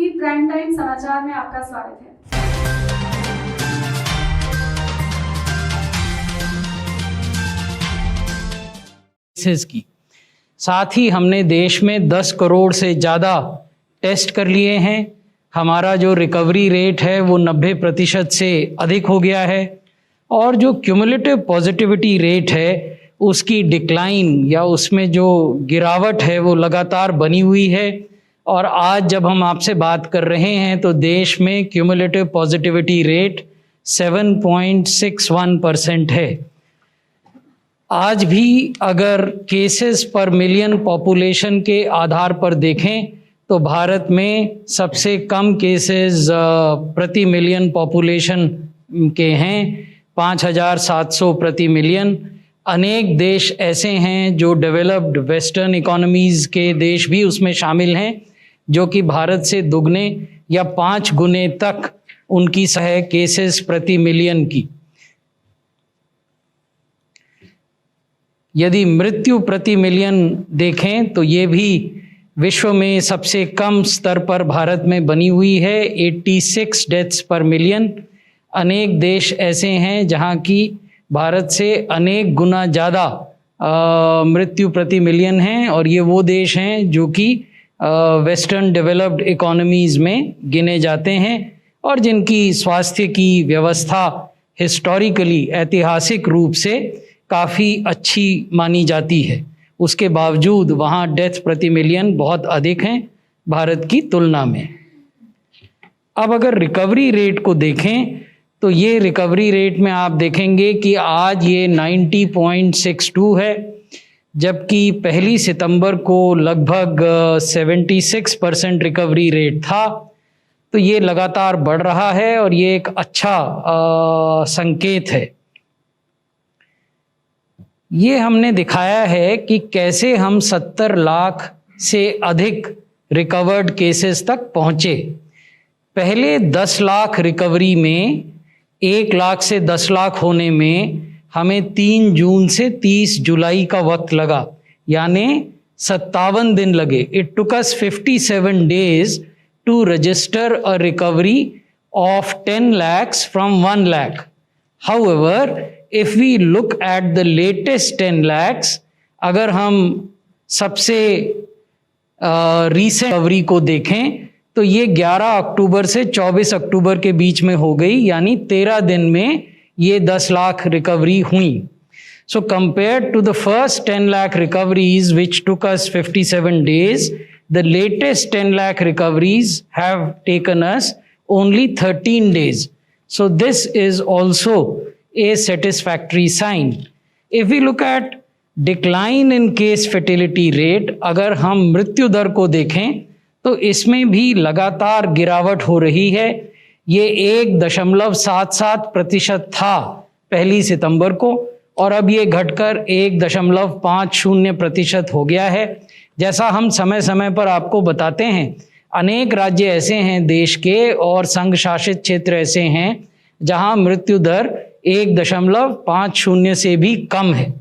TV prime time समाचार में आपका स्वागत है। की साथ ही हमने देश में 10 करोड़ से ज़्यादा टेस्ट कर लिए हैं। हमारा जो रिकवरी रेट है वो 90% से अधिक हो गया है और जो क्यूमुलेटिव पॉजिटिविटी रेट है उसकी डिक्लाइन या उसमें जो गिरावट है वो लगातार बनी हुई है। और आज जब हम आपसे बात कर रहे हैं तो देश में क्यूमुलेटिव पॉजिटिविटी रेट 7.61% है। आज भी अगर केसेस पर मिलियन पॉपुलेशन के आधार पर देखें तो भारत में सबसे कम केसेस प्रति मिलियन पॉपुलेशन के हैं, 5,700 प्रति मिलियन। अनेक देश ऐसे हैं जो डेवलप्ड वेस्टर्न इकोनॉमीज़ के देश भी उसमें शामिल हैं, जो कि भारत से दुगने या 5 गुने तक उनकी है केसेस प्रति मिलियन की। यदि मृत्यु प्रति मिलियन देखें तो ये भी विश्व में सबसे कम स्तर पर भारत में बनी हुई है, 86 डेथ्स पर मिलियन। अनेक देश ऐसे हैं जहां की भारत से अनेक गुना ज़्यादा मृत्यु प्रति मिलियन हैं और ये वो देश हैं जो कि वेस्टर्न डेवलप्ड इकोनॉमीज़ में गिने जाते हैं और जिनकी स्वास्थ्य की व्यवस्था हिस्टोरिकली ऐतिहासिक रूप से काफ़ी अच्छी मानी जाती है। उसके बावजूद वहाँ डेथ प्रति मिलियन बहुत अधिक हैं भारत की तुलना में। अब अगर रिकवरी रेट को देखें तो ये रिकवरी रेट में आप देखेंगे कि आज ये 90.62 है, जबकि 1 सितंबर को लगभग 76% रिकवरी रेट था। तो ये लगातार बढ़ रहा है और ये एक अच्छा संकेत है। ये हमने दिखाया है कि कैसे हम 70 लाख से अधिक रिकवर्ड केसेस तक पहुँचे। पहले 10 लाख रिकवरी में 1 लाख से 10 लाख होने में हमें 3 जून से 30 जुलाई का वक्त लगा, यानी 57 दिन लगे। It took us 57 days to register a recovery of 10 lakhs from 1 lakh। However if we look at the latest 10 lakhs, अगर हम सबसे रीसेंट रिकवरी को देखें तो ये 11 अक्टूबर से 24 अक्टूबर के बीच में हो गई, यानी 13 दिन में ये 10 लाख रिकवरी हुई। So compared to the first 10 lakh recoveries which took us 57 days, the latest 10 lakh recoveries have taken us only 13 days. So this is also a satisfactory sign. If we look at decline in case fatality rate, अगर हम मृत्यु दर को देखें तो इसमें भी लगातार गिरावट हो रही है। ये 1.77% था 1 सितंबर को और अब ये घटकर 1.50% हो गया है। जैसा हम समय समय पर आपको बताते हैं, अनेक राज्य ऐसे हैं देश के और संघ शासित क्षेत्र ऐसे हैं जहां मृत्यु दर 1.50 से भी कम है।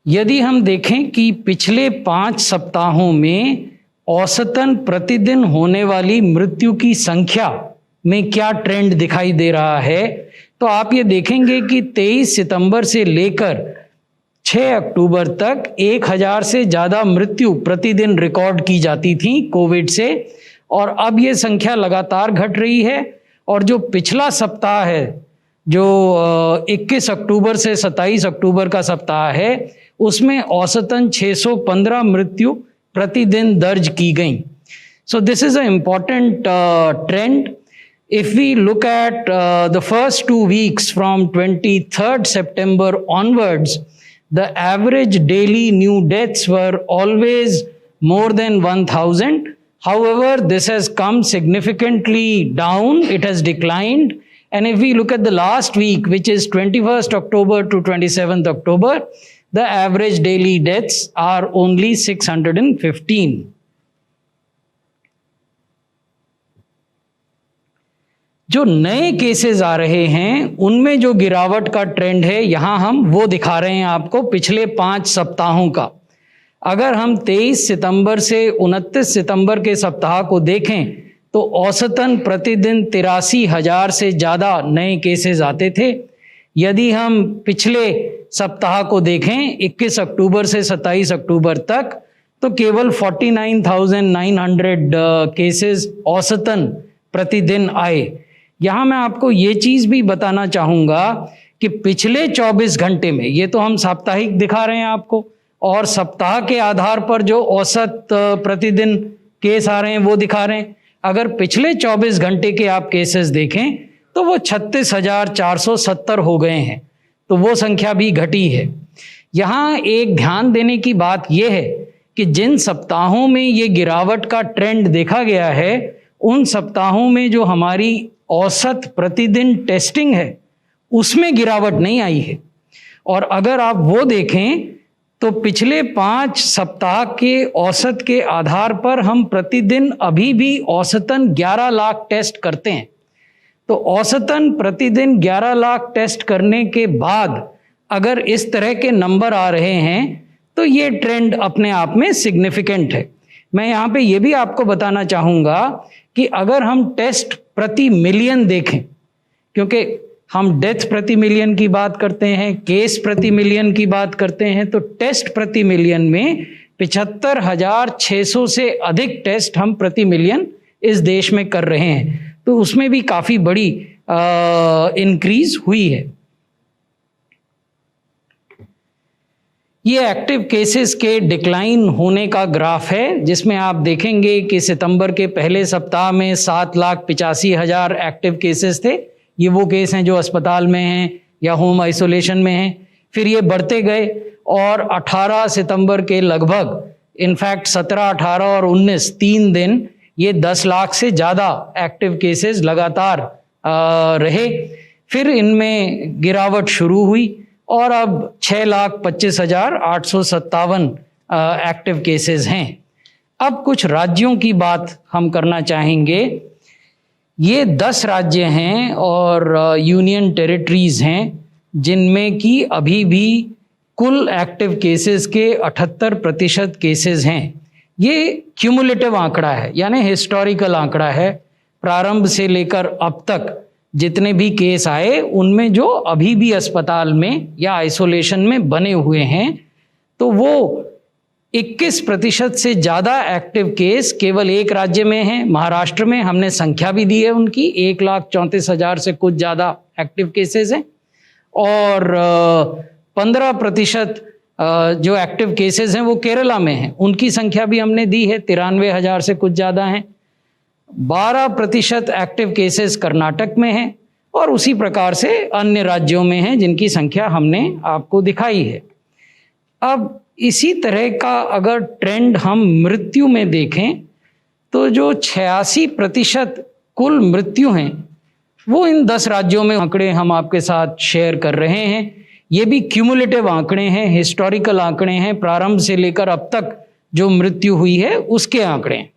यदि हम देखें कि पिछले 5 सप्ताहों में औसतन प्रतिदिन होने वाली मृत्यु की संख्या में क्या ट्रेंड दिखाई दे रहा है, तो आप ये देखेंगे कि 23 सितंबर से लेकर 6 अक्टूबर तक 1000 से ज़्यादा मृत्यु प्रतिदिन रिकॉर्ड की जाती थी कोविड से, और अब ये संख्या लगातार घट रही है। और जो पिछला सप्ताह है, जो 21 अक्टूबर से 27 अक्टूबर का सप्ताह है, उसमें औसतन 615 मृत्यु प्रतिदिन दर्ज की गई। So this is a important trend. If we look at the first 2 weeks from 23rd September onwards, the average daily new deaths were always more than 1,000. However, this has come significantly down. It has declined. And if we look at the last week, which is 21st October to 27th October, the average daily deaths are only 615. जो नए cases आ रहे हैं उनमें जो गिरावट का trend है, यहाँ हम वो दिखा रहे हैं आपको पिछले 5 सप्ताहों का। अगर हम 23 सितंबर से 29 सितंबर के सप्ताह को देखें तो औसतन प्रतिदिन 83,000 से ज़्यादा नए केसेस आते थे। यदि हम पिछले सप्ताह को देखें 21 अक्टूबर से 27 अक्टूबर तक तो केवल 49,900 केसेस औसतन प्रतिदिन आए। यहाँ मैं आपको ये चीज़ भी बताना चाहूँगा कि पिछले 24 घंटे में, ये तो हम साप्ताहिक दिखा रहे हैं आपको, और सप्ताह के आधार पर जो औसत प्रतिदिन केस आ रहे हैं वो दिखा रहे हैं। अगर पिछले 24 घंटे के आप केसेस देखें तो वो 36,470 हो गए हैं, तो वो संख्या भी घटी है। यहाँ एक ध्यान देने की बात यह है कि जिन सप्ताहों में ये गिरावट का ट्रेंड देखा गया है उन सप्ताहों में जो हमारी औसत प्रतिदिन टेस्टिंग है उसमें गिरावट नहीं आई है। और अगर आप वो देखें तो पिछले 5 सप्ताह के औसत के आधार पर हम प्रतिदिन अभी भी औसतन 11 लाख टेस्ट करते हैं। तो औसतन प्रतिदिन 11 लाख टेस्ट करने के बाद अगर इस तरह के नंबर आ रहे हैं तो ये ट्रेंड अपने आप में सिग्निफिकेंट है। मैं यहाँ पे ये भी आपको बताना चाहूँगा कि अगर हम टेस्ट प्रति मिलियन देखें, क्योंकि हम डेथ प्रति मिलियन की बात करते हैं, केस प्रति मिलियन की बात करते हैं, तो टेस्ट प्रति मिलियन में 75,600 से अधिक टेस्ट हम प्रति मिलियन इस देश में कर रहे हैं। तो उसमें भी काफ़ी बड़ी इंक्रीज हुई है। ये एक्टिव केसेस के डिक्लाइन होने का ग्राफ है, जिसमें आप देखेंगे कि सितंबर के पहले सप्ताह में 7,85,000 एक्टिव केसेस थे। ये वो केस हैं जो अस्पताल में हैं या होम आइसोलेशन में हैं। फिर ये बढ़ते गए और 18 सितंबर के लगभग, इनफैक्ट 17, 18 और 19 3 दिन ये 10 लाख से ज़्यादा एक्टिव केसेस लगातार रहे। फिर इनमें गिरावट शुरू हुई और अब 6,25,857 एक्टिव केसेस हैं। अब कुछ राज्यों की बात हम करना चाहेंगे। ये 10 राज्य हैं और यूनियन टेरिटरीज हैं जिनमें कि अभी भी कुल एक्टिव केसेस के 78% केसेस हैं। ये क्यूमुलेटिव आंकड़ा है, यानी हिस्टोरिकल आंकड़ा है। प्रारंभ से लेकर अब तक जितने भी केस आए उनमें जो अभी भी अस्पताल में या आइसोलेशन में बने हुए हैं, तो वो 21% से ज़्यादा एक्टिव केस केवल एक राज्य में हैं, महाराष्ट्र में। हमने संख्या भी दी है उनकी, 1,34,000 से कुछ ज़्यादा एक्टिव केसेस हैं। और 15% जो एक्टिव केसेस हैं वो केरला में हैं, उनकी संख्या भी हमने दी है, 93,000 से कुछ ज़्यादा हैं। 12% एक्टिव केसेस कर्नाटक में हैं और उसी प्रकार से अन्य राज्यों में हैं जिनकी संख्या हमने आपको दिखाई है। अब इसी तरह का अगर ट्रेंड हम मृत्यु में देखें तो जो 86% कुल मृत्यु हैं वो इन 10 राज्यों में आंकड़े हम आपके साथ शेयर कर रहे हैं। ये भी क्यूमुलेटिव आंकड़े हैं, हिस्टोरिकल आंकड़े हैं, प्रारंभ से लेकर अब तक जो मृत्यु हुई है उसके आंकड़े हैं।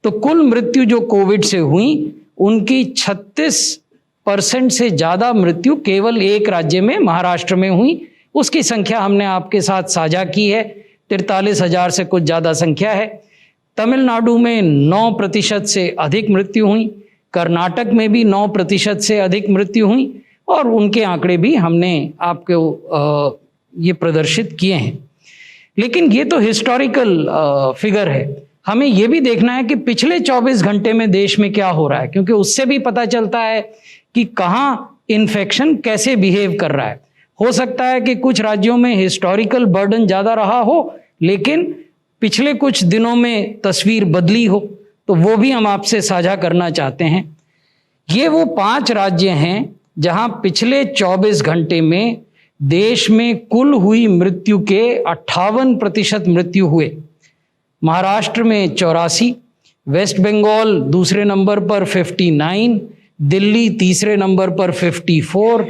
तो कुल मृत्यु जो कोविड से हुई उनकी 36% से ज़्यादा मृत्यु केवल एक राज्य में, महाराष्ट्र में हुई। उसकी संख्या हमने आपके साथ साझा की है, 43,000 से कुछ ज़्यादा संख्या है। तमिलनाडु में 9% से अधिक मृत्यु हुई, कर्नाटक में भी 9% से अधिक मृत्यु हुई और उनके आंकड़े भी हमने आपको ये प्रदर्शित किए हैं। लेकिन ये तो हिस्टोरिकल फिगर है। हमें ये भी देखना है कि पिछले 24 घंटे में देश में क्या हो रहा है, क्योंकि उससे भी पता चलता है कि कहाँ इन्फेक्शन कैसे बिहेव कर रहा है। हो सकता है कि कुछ राज्यों में हिस्टोरिकल बर्डन ज़्यादा रहा हो, लेकिन पिछले कुछ दिनों में तस्वीर बदली हो, तो वो भी हम आपसे साझा करना चाहते हैं। ये वो 5 राज्य हैं जहाँ पिछले 24 घंटे में देश में कुल हुई मृत्यु के 58% मृत्यु हुए। महाराष्ट्र में 84, वेस्ट बंगाल दूसरे नंबर पर 59, दिल्ली तीसरे नंबर पर 54,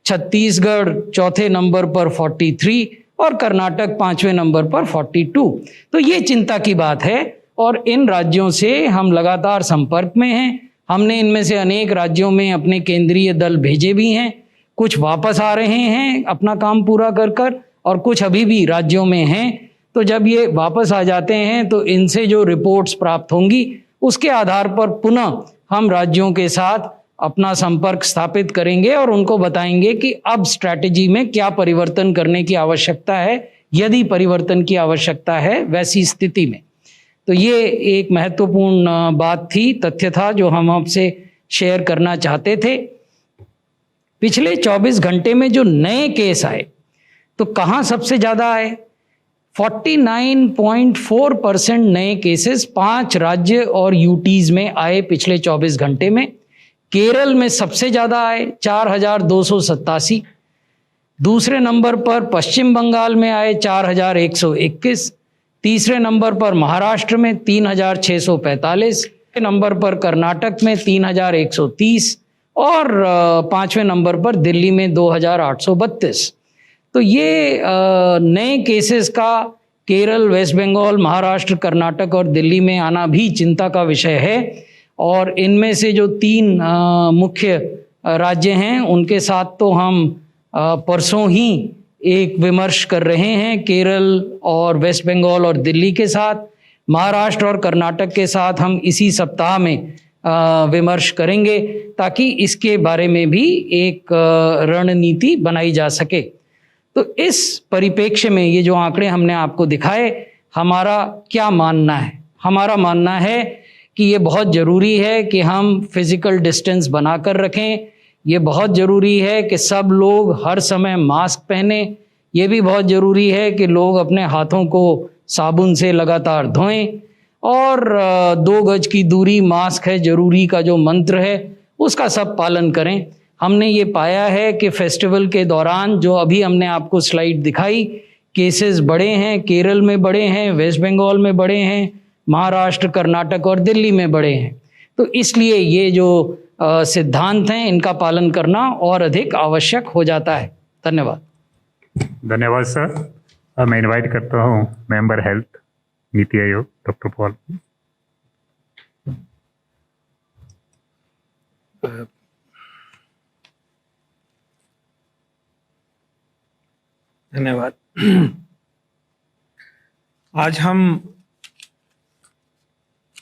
छत्तीसगढ़ चौथे नंबर पर 43 और कर्नाटक 5वें नंबर पर 42। तो ये चिंता की बात है और इन राज्यों से हम लगातार संपर्क में हैं। हमने इनमें से अनेक राज्यों में अपने केंद्रीय दल भेजे भी हैं, कुछ वापस आ रहे हैं अपना काम पूरा कर कर और कुछ अभी भी राज्यों में हैं। तो जब ये वापस आ जाते हैं तो इनसे जो रिपोर्ट्स प्राप्त होंगी उसके आधार पर पुनः हम राज्यों के साथ अपना संपर्क स्थापित करेंगे और उनको बताएंगे कि अब स्ट्रैटेजी में क्या परिवर्तन करने की आवश्यकता है, यदि परिवर्तन की आवश्यकता है वैसी स्थिति में। तो ये एक महत्वपूर्ण बात थी, तथ्य था जो हम आपसे शेयर करना चाहते थे। पिछले 24 घंटे में जो नए केस आए तो कहाँ सबसे ज़्यादा आए? 49.4% नए केसेस 5 राज्य और यूटीज में आए पिछले 24 घंटे में। केरल में सबसे ज़्यादा आए 4,287। दूसरे नंबर पर पश्चिम बंगाल में आए 4,121। तीसरे नंबर पर महाराष्ट्र में 3,645। नंबर पर कर्नाटक में 3,130 और पांचवें नंबर पर दिल्ली में 2,832। तो ये नए केसेस का केरल, वेस्ट बंगाल, महाराष्ट्र, कर्नाटक और दिल्ली में आना भी चिंता का विषय है। और इनमें से जो 3 मुख्य राज्य हैं उनके साथ तो हम परसों ही एक विमर्श कर रहे हैं, केरल और वेस्ट बंगाल और दिल्ली के साथ। महाराष्ट्र और कर्नाटक के साथ हम इसी सप्ताह में विमर्श करेंगे ताकि इसके बारे में भी एक रणनीति बनाई जा सके। तो इस परिप्रेक्ष्य में ये जो आंकड़े हमने आपको दिखाए, हमारा क्या मानना है? हमारा मानना है कि ये बहुत ज़रूरी है कि हम फिज़िकल डिस्टेंस बनाकर रखें। ये बहुत ज़रूरी है कि सब लोग हर समय मास्क पहने। ये भी बहुत ज़रूरी है कि लोग अपने हाथों को साबुन से लगातार धोएं और 2 गज की दूरी, मास्क है ज़रूरी का जो मंत्र है उसका सब पालन करें। हमने ये पाया है कि फेस्टिवल के दौरान जो अभी हमने आपको स्लाइड दिखाई, केसेस बढ़े हैं, केरल में बढ़े हैं, वेस्ट बंगाल में बढ़े हैं, महाराष्ट्र, कर्नाटक और दिल्ली में बढ़े हैं। तो इसलिए ये जो सिद्धांत हैं इनका पालन करना और अधिक आवश्यक हो जाता है। धन्यवाद। धन्यवाद सर। अब मैं इनवाइट करता हूँ member health NITI Aayog doctor Paul. धन्यवाद।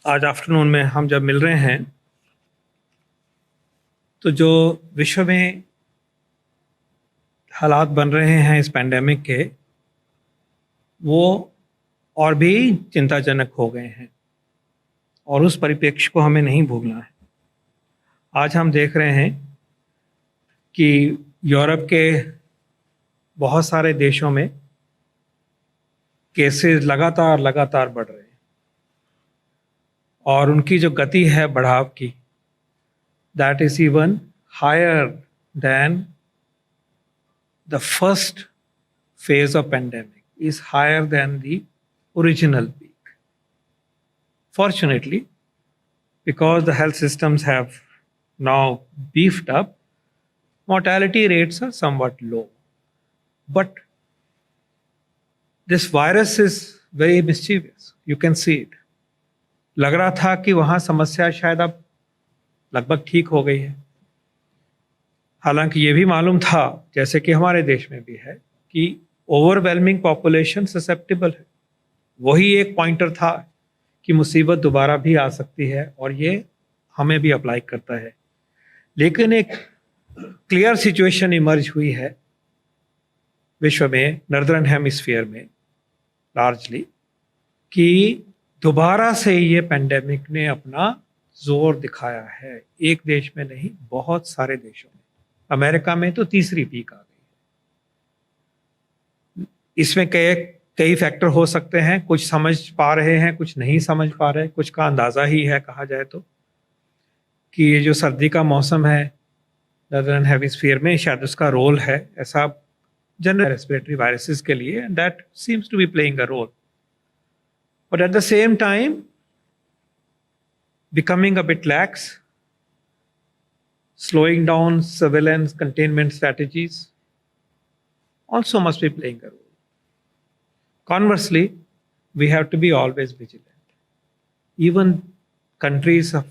आज आफ्टरनून में हम जब मिल रहे हैं तो जो विश्व में हालात बन रहे हैं इस पैंडेमिक के, वो और भी चिंताजनक हो गए हैं और उस परिप्रेक्ष्य को हमें नहीं भूलना है। आज हम देख रहे हैं कि यूरोप के बहुत सारे देशों में केसेस लगातार बढ़ रहे हैं और उनकी जो गति है बढ़ाव की, that is even higher than the first phase of pandemic, is higher than the original peak. Fortunately, because the health systems have now beefed up, mortality rates are somewhat low. But this virus is very mischievous. You can see it. लग रहा था कि वहाँ समस्या शायद अब लगभग ठीक हो गई है। हालांकि ये भी मालूम था, जैसे कि हमारे देश में भी है, कि ओवरवेलमिंग पॉपुलेशन ससेप्टेबल है। वही एक पॉइंटर था कि मुसीबत दोबारा भी आ सकती है और ये हमें भी अप्लाई करता है। लेकिन एक क्लियर सिचुएशन इमर्ज हुई है विश्व में, नॉर्दर्न हेमिस्फीयर में लार्जली, कि दोबारा से ये पेंडेमिक ने अपना जोर दिखाया है। एक देश में नहीं, बहुत सारे देशों में। अमेरिका में तो तीसरी पीक आ गई। इसमें कई फैक्टर हो सकते हैं, कुछ समझ पा रहे हैं, कुछ नहीं समझ पा रहे, कुछ का अंदाज़ा ही है कहा जाए तो, कि ये जो सर्दी का मौसम है नॉर्दर्न हेमिस्फीयर में, शायद उसका रोल है ऐसा जनरल रेस्पिरेटरी वायरसेस के लिए, and that seems to be playing a role. But at the same time becoming a bit lax, slowing down surveillance containment strategies also must be playing a role. Conversely, we have to be always vigilant. Even countries of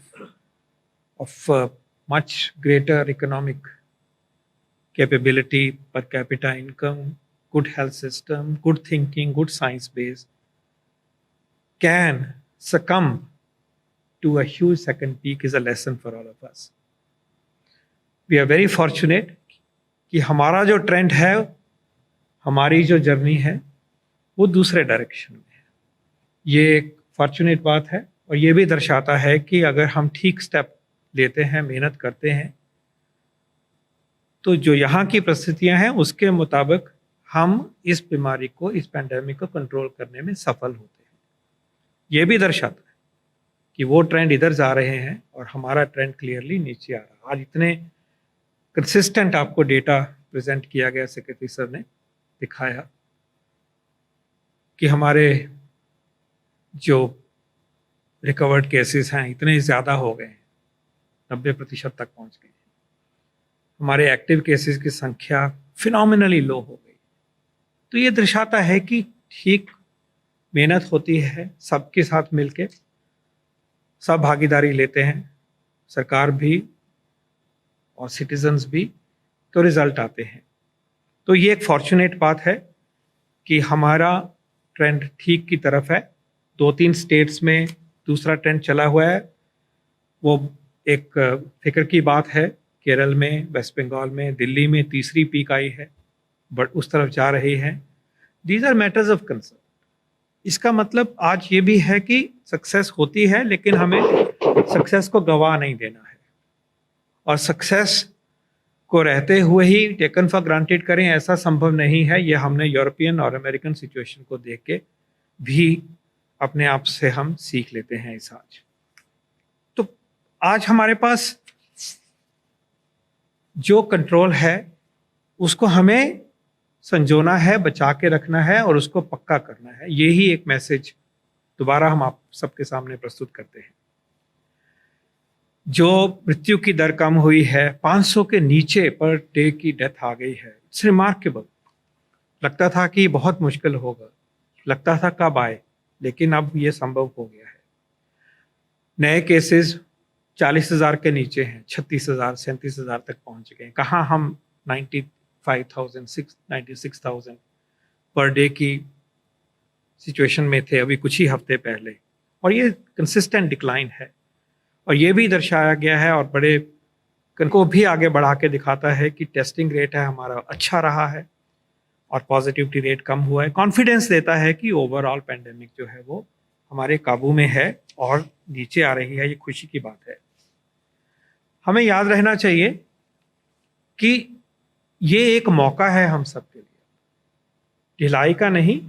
much greater economic capability, per capita income, good health system, good thinking, good science base can succumb to a huge second peak is a lesson for all of us. We are very fortunate कि हमारा जो trend है, हमारी जो journey है, वो दूसरे direction में है. ये एक फॉर्चुनेट बात है और ये भी दर्शाता है कि अगर हम ठीक स्टेप लेते हैं, मेहनत करते हैं, तो जो यहाँ की परिस्थितियाँ हैं उसके मुताबिक हम इस बीमारी को, इस पैंडेमिक को कंट्रोल करने में सफल होते हैं. ये भी दर्शाता है कि वो ट्रेंड इधर जा रहे हैं और हमारा ट्रेंड क्लियरली नीचे आ रहा है. आज इतने कंसिस्टेंट आपको डेटा प्रेजेंट किया गया, सेक्रेटरी सर ने दिखाया कि हमारे जो रिकवर्ड केसेस हैं इतने ज़्यादा हो गए हैं, 90% तक पहुंच गए हैं. हमारे एक्टिव केसेस की संख्या फिनोमिनली लो हो गई. तो ये दर्शाता है कि ठीक मेहनत होती है, सबके साथ मिलके सब भागीदारी लेते हैं, सरकार भी और सिटीजन्स भी, तो रिजल्ट आते हैं. तो ये एक फॉर्चुनेट बात है कि हमारा ट्रेंड ठीक की तरफ है. 2-3 स्टेट्स में दूसरा ट्रेंड चला हुआ है, वो एक फिक्र की बात है. केरल में, वेस्ट बंगाल में, दिल्ली में तीसरी पीक आई है, बट उस तरफ जा रही है. These are matters of concern. इसका मतलब आज ये भी है कि सक्सेस होती है, लेकिन हमें सक्सेस को गवा नहीं देना है और सक्सेस को रहते हुए ही टेकन फॉर ग्रांटेड करें, ऐसा संभव नहीं है. ये हमने यूरोपियन और अमेरिकन सिचुएशन को देख के भी अपने आप से हम सीख लेते हैं इस आज. तो आज हमारे पास जो कंट्रोल है उसको हमें संजोना है, बचा के रखना है और उसको पक्का करना है. यही एक मैसेज दोबारा हम आप सबके सामने प्रस्तुत करते हैं. जो मृत्यु की दर कम हुई है, 500 के नीचे पर डे की डेथ आ गई है. It's remarkable. लगता था कि बहुत मुश्किल होगा, लगता था कब आए, लेकिन अब ये संभव हो गया है. नए केसेस 40,000 के नीचे हैं, 36,000 37,000 तक पहुंच गए. कहाँ हम 95,000 96,000 पर डे की सिचुएशन में थे अभी कुछ ही हफ्ते पहले. और ये कंसिस्टेंट डिक्लाइन है और ये भी दर्शाया गया है और बड़े को भी आगे बढ़ा के दिखाता है कि टेस्टिंग रेट है हमारा अच्छा रहा है और पॉजिटिविटी रेट कम हुआ है. कॉन्फिडेंस देता है कि ओवरऑल पैंडेमिक जो है वो हमारे काबू में है और नीचे आ रही है. ये खुशी की बात है. हमें याद रहना चाहिए कि ये एक मौका है हम सबके लिए, ढिलाई का नहीं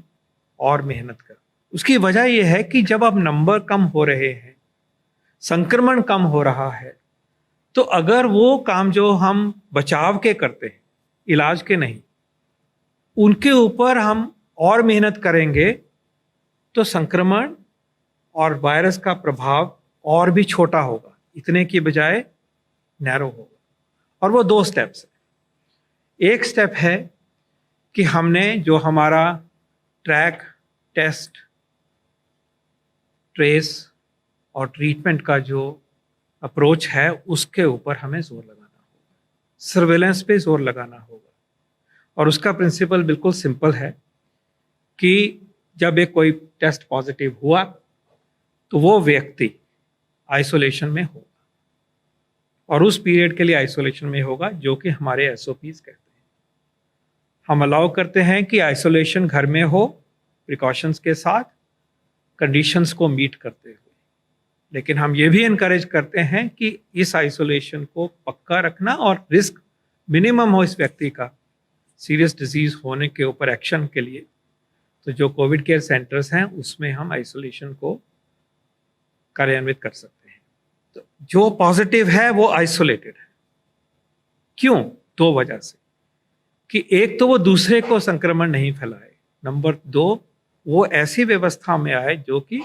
और मेहनत का. उसकी वजह यह है कि जब अब नंबर कम हो रहे हैं, संक्रमण कम हो रहा है, तो अगर वो काम जो हम बचाव के करते हैं, इलाज के नहीं, उनके ऊपर हम और मेहनत करेंगे तो संक्रमण और वायरस का प्रभाव और भी छोटा होगा, इतने की बजाय नैरो होगा. और वो 2 स्टेप्स है. एक स्टेप है कि हमने जो हमारा ट्रैक, टेस्ट, ट्रेस और ट्रीटमेंट का जो अप्रोच है उसके ऊपर हमें जोर लगाना होगा, सर्वेलेंस पे जोर लगाना होगा. और उसका प्रिंसिपल बिल्कुल सिंपल है कि जब एक कोई टेस्ट पॉजिटिव हुआ तो वो व्यक्ति आइसोलेशन में होगा और उस पीरियड के लिए आइसोलेशन में होगा, जो कि हमारे एसओपीज कहते हैं. हम अलाउ करते हैं कि आइसोलेशन घर में हो, प्रिकॉशंस के साथ, कंडीशंस को मीट करते हुए. लेकिन हम ये भी इनकरेज करते हैं कि इस आइसोलेशन को पक्का रखना और रिस्क मिनिमम हो इस व्यक्ति का सीरियस डिजीज होने के ऊपर एक्शन के लिए. तो जो कोविड केयर सेंटर्स हैं उसमें हम आइसोलेशन को कार्यान्वित कर सकते हैं. तो जो पॉजिटिव है वो आइसोलेटेड है. क्यों? 2 वजह से कि एक तो वो दूसरे को संक्रमण नहीं फैलाए, नंबर 2 वो ऐसी व्यवस्था में आए जो कि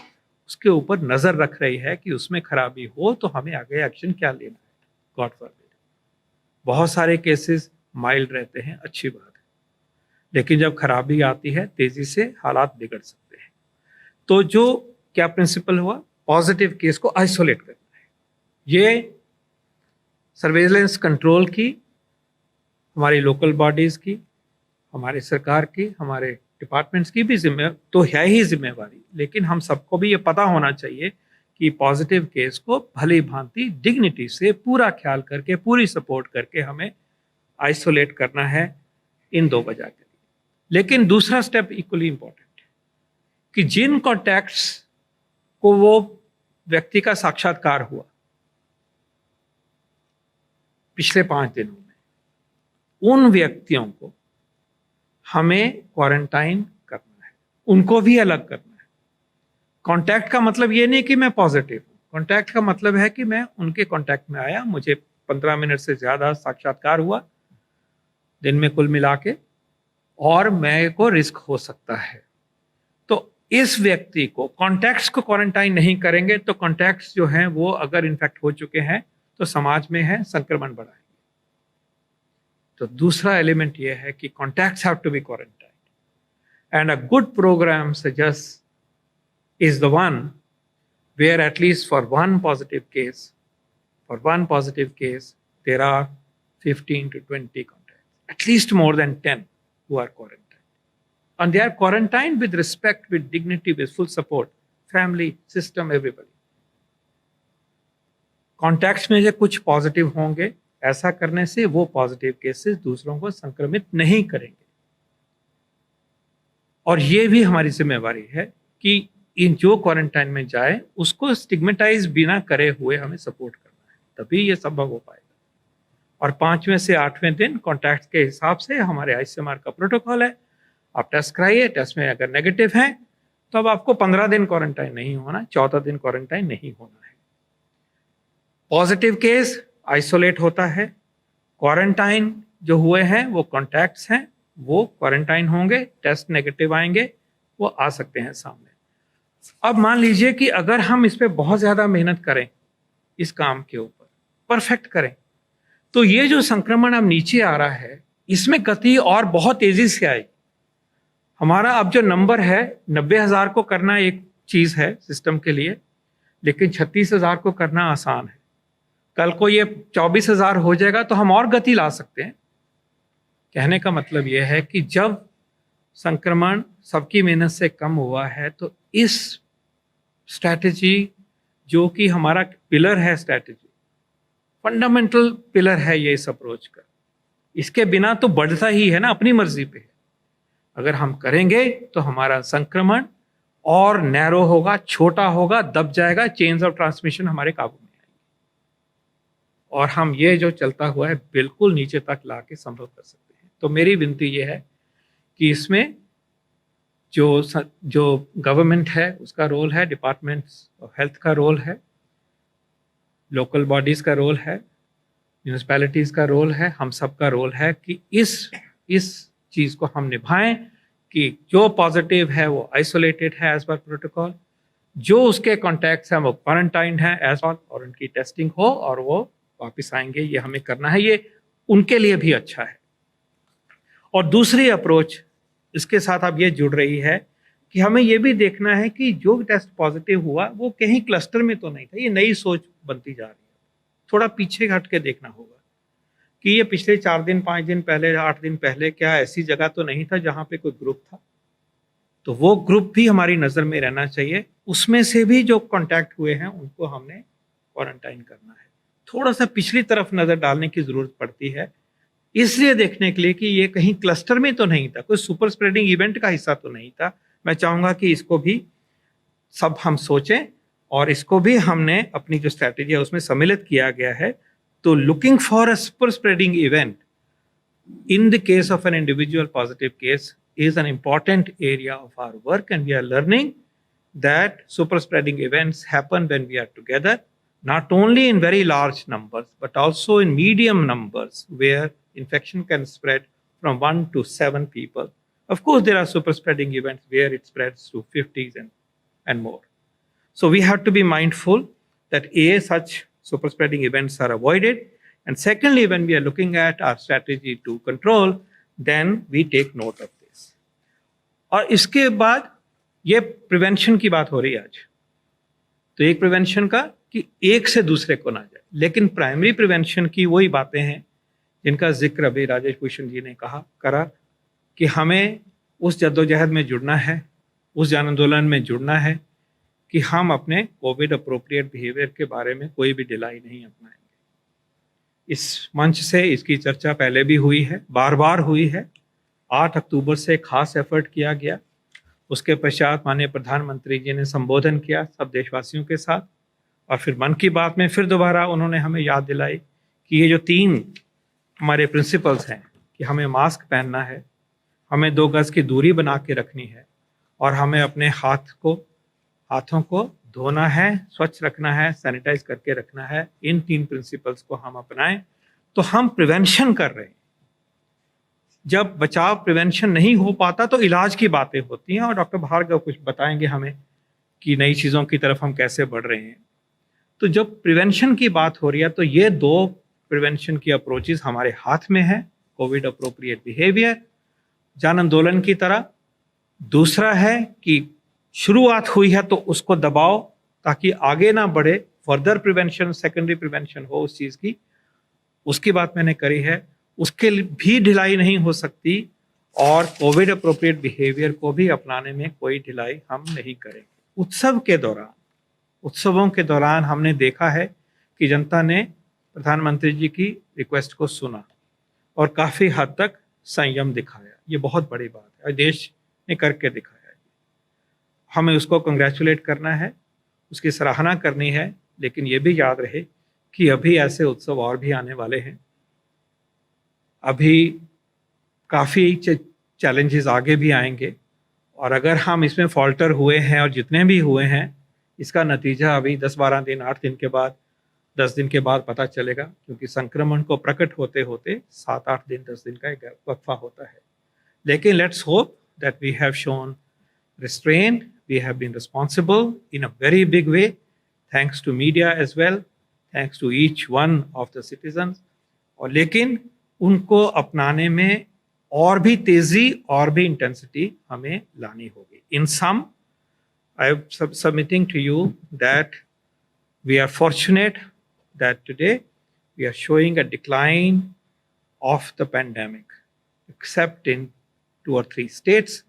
उसके ऊपर नजर रख रही है कि उसमें खराबी हो तो हमें आगे एक्शन क्या लेना है. God forbid. बहुत सारे केसेस माइल्ड रहते हैं, अच्छी बात है, लेकिन जब खराबी आती है तेजी से हालात बिगड़ सकते हैं. तो जो क्या प्रिंसिपल हुआ, पॉजिटिव केस को आइसोलेट करना है. ये सर्वेलेंस कंट्रोल की, हमारी लोकल बॉडीज की, हमारे सरकार की, हमारे डिपार्टमेंट्स की भी तो है ही जिम्मेवारी, लेकिन हम सबको भी ये पता होना चाहिए कि पॉजिटिव केस को भली भांति डिग्निटी से पूरा ख्याल करके, पूरी सपोर्ट करके हमें आइसोलेट करना है इन 2 वजह के लिए। लेकिन दूसरा स्टेप इक्वली इंपॉर्टेंट है कि जिन कॉन्टैक्ट्स को वो व्यक्ति का साक्षात्कार हुआ पिछले 5 दिनों में, उन व्यक्तियों को हमें क्वारंटाइन करना है, उनको भी अलग करना है। कांटेक्ट का मतलब ये नहीं कि मैं पॉजिटिव हूं, कांटेक्ट का मतलब है कि मैं उनके कांटेक्ट में आया, मुझे 15 मिनट से ज्यादा साक्षात्कार हुआ दिन में कुल मिला के, और मेरे को रिस्क हो सकता है। तो इस व्यक्ति को, कॉन्टैक्ट्स को क्वारंटाइन नहीं करेंगे तो कॉन्टैक्ट्स जो हैं वो अगर इन्फेक्ट हो चुके हैं तो समाज में है, संक्रमण बढ़ाएंगे। तो दूसरा एलिमेंट ये है कि contacts have to be quarantined, and a good programme suggest is the one where at least for one positive case there are 15 to 20 contacts, at least more than 10 who are quarantined, and they are quarantined with respect, with dignity, with full support, family, system, everybody. Contacts में से कुछ positive होंगे, ऐसा करने से वो positive cases दूसरों को संक्रमित नहीं करेंगे। और ये भी हमारी जिम्मेवारी है कि इन जो क्वारंटाइन में जाए उसको स्टिग्मेटाइज बिना करे हुए हमें सपोर्ट करना है, तभी ये संभव हो पाएगा। और 5वें से 8वें दिन कॉन्टैक्ट के हिसाब से हमारे आईसीएमआर का प्रोटोकॉल है, आप टेस्ट कराइए, टेस्ट में अगर नेगेटिव है तो अब आपको 15 दिन क्वारंटाइन नहीं होना, 14 दिन क्वारंटाइन नहीं होना है। पॉजिटिव केस आइसोलेट होता है, क्वारंटाइन जो हुए हैं वो कॉन्टैक्ट्स हैं, वो क्वारंटाइन होंगे, टेस्ट नेगेटिव आएंगे, वो आ सकते हैं सामने। अब मान लीजिए कि अगर हम इस पे बहुत ज्यादा मेहनत करें, इस काम के ऊपर परफेक्ट करें, तो ये जो संक्रमण अब नीचे आ रहा है इसमें गति और बहुत तेजी से आएगी। हमारा अब जो नंबर है 90,000 को करना एक चीज है सिस्टम के लिए, लेकिन 36,000 को करना आसान है। कल को ये 24,000 हो जाएगा तो हम और गति ला सकते हैं। कहने का मतलब यह है कि जब संक्रमण सबकी मेहनत से कम हुआ है तो इस स्ट्रैटेजी जो कि हमारा पिलर है, स्ट्रैटेजी फंडामेंटल पिलर है ये इस अप्रोच का, इसके बिना तो बढ़ता ही है ना, अपनी मर्जी पे है। अगर हम करेंगे तो हमारा संक्रमण और नैरो होगा, छोटा होगा, दब जाएगा, चेन्स ऑफ ट्रांसमिशन हमारे काबू में आएंगे और हम ये जो चलता हुआ है बिल्कुल नीचे तक ला के संभव कर सकते हैं। तो मेरी विनती ये है कि इसमें जो गवर्नमेंट है उसका रोल है, डिपार्टमेंट्स ऑफ हेल्थ का रोल है, लोकल बॉडीज़ का रोल है, म्यूनिसिपैलिटीज़ का रोल है, हम सब का रोल है कि इस चीज़ को हम निभाएं कि जो पॉजिटिव है वो आइसोलेटेड है एज पर प्रोटोकॉल, जो उसके कॉन्टैक्ट्स हैं वो क्वारंटाइंड है एज पर, और उनकी टेस्टिंग हो और वो वापस आएंगे, ये हमें करना है, ये उनके लिए भी अच्छा है। और दूसरी अप्रोच इसके साथ अब ये जुड़ रही है कि हमें ये भी देखना है कि जो टेस्ट पॉजिटिव हुआ वो कहीं क्लस्टर में तो नहीं था। ये नई सोच बनती जा रही है, थोड़ा पीछे हट के देखना होगा कि ये पिछले 4 दिन 5 दिन पहले 8 दिन पहले क्या ऐसी जगह तो नहीं था जहाँ पे कोई ग्रुप था, तो वो ग्रुप भी हमारी नज़र में रहना चाहिए। उसमें से भी जो कॉन्टैक्ट हुए हैं उनको हमने क्वारंटाइन करना है। थोड़ा सा पिछली तरफ नज़र डालने की ज़रूरत पड़ती है, इसलिए देखने के लिए कि ये कहीं क्लस्टर में तो नहीं था, कोई सुपर स्प्रेडिंग इवेंट का हिस्सा तो नहीं था। मैं चाहूँगा कि इसको भी सब हम सोचें और इसको भी हमने अपनी जो स्ट्रैटेजी है उसमें सम्मिलित किया गया है। तो looking for a super spreading event in the case of an individual positive case is an important area of our work, and we are learning that super spreading events happen when we are together, not only in very large numbers but also in medium numbers where infection can spread from 1 to 7 people. Of course there are super spreading events where it spreads to 50s and more. So we have to be mindful that such super spreading events are avoided, and secondly, when we are looking at our strategy to control, then we take note of this. और इसके बाद ये prevention की बात हो रही है आज, तो एक प्रिवेंशन का कि एक से दूसरे को ना जाए, लेकिन प्राइमरी प्रिवेंशन की वही बातें हैं जिनका जिक्र अभी राजेश भूषण जी ने करा कि हमें उस जद्दोजहद में जुड़ना है, उस जन आंदोलन में जुड़ना है कि हम अपने कोविड अप्रोप्रिएट बिहेवियर के बारे में कोई भी ढिलाई नहीं अपनाएंगे। इस मंच से इसकी चर्चा पहले भी हुई है, बार बार हुई है। 8 अक्टूबर से खास एफर्ट किया गया, उसके पश्चात माननीय प्रधानमंत्री जी ने संबोधन किया सब देशवासियों के साथ, और फिर मन की बात में फिर दोबारा उन्होंने हमें याद दिलाई कि ये जो 3 हमारे प्रिंसिपल्स हैं कि हमें मास्क पहनना है, हमें 2 गज की दूरी बना के रखनी है, और हमें अपने हाथों को धोना है, स्वच्छ रखना है, सैनिटाइज करके रखना है। इन 3 प्रिंसिपल्स को हम अपनाएं तो हम प्रिवेंशन कर रहे हैं। जब बचाव प्रिवेंशन नहीं हो पाता तो इलाज की बातें होती हैं, और डॉक्टर भार्गव कुछ बताएंगे हमें कि नई चीज़ों की तरफ हम कैसे बढ़ रहे हैं। तो जब प्रिवेंशन की बात हो रही है तो ये 2 प्रिवेंशन की अप्रोचेस हमारे हाथ में है, कोविड अप्रोप्रिएट बिहेवियर जन आंदोलन की तरह। दूसरा है कि शुरुआत हुई है तो उसको दबाओ ताकि आगे ना बढ़े, फर्दर प्रिवेंशन, सेकेंडरी प्रिवेंशन हो उस चीज़ की, उसकी बात मैंने करी है। उसके भी ढिलाई नहीं हो सकती, और कोविड अप्रोप्रिएट बिहेवियर को भी अपनाने में कोई ढिलाई हम नहीं करेंगे। उत्सवों के दौरान हमने देखा है कि जनता ने प्रधानमंत्री जी की रिक्वेस्ट को सुना और काफ़ी हद तक संयम दिखाया। ये बहुत बड़ी बात है और देश ने करके दिखाया। हमें उसको कंग्रेचुलेट करना है, उसकी सराहना करनी है, लेकिन ये भी याद रहे कि अभी ऐसे उत्सव और भी आने वाले हैं। अभी काफ़ी चैलेंजेस आगे भी आएंगे, और अगर हम इसमें फॉल्टर हुए हैं और जितने भी हुए हैं, इसका नतीजा अभी 10-12 दिन, 8 दिन के बाद, 10 दिन के बाद पता चलेगा, क्योंकि संक्रमण को प्रकट होते होते 7-8 दिन, 10 दिन का एक वक्फा होता है। लेकिन let's hope that we have shown restraint, we have been responsible in a very big way, thanks to media as well, thanks to each one of the citizens. और लेकिन उनको अपनाने में और भी तेजी और भी इंटेंसिटी हमें लानी होगी। In sum, I am submitting to you that we are fortunate that today we are showing a decline of the pandemic, except in 2 or 3 states.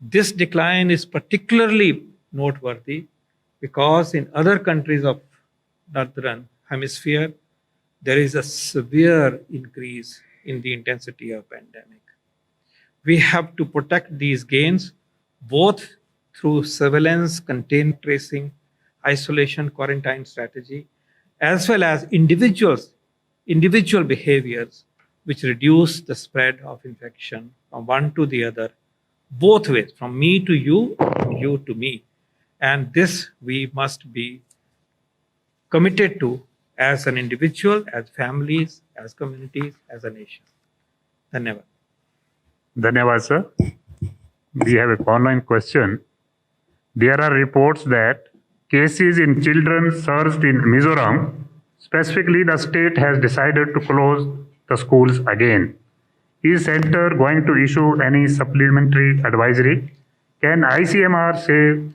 This decline is particularly noteworthy because in other countries of Northern Hemisphere, there is a severe increase in the intensity of pandemic. We have to protect these gains both through surveillance, containment tracing, isolation, quarantine strategy, as well as individual behaviors which reduce the spread of infection from one to the other, both ways, from me to you, from you to me. And this we must be committed to as an individual, as families, as communities, as a nation. Dhanyavad. Dhanyavad, sir. We have a online question. There are reports that cases in children surged in Mizoram. Specifically, the state has decided to close the schools again. Is center going to issue any supplementary advisory? Can ICMR say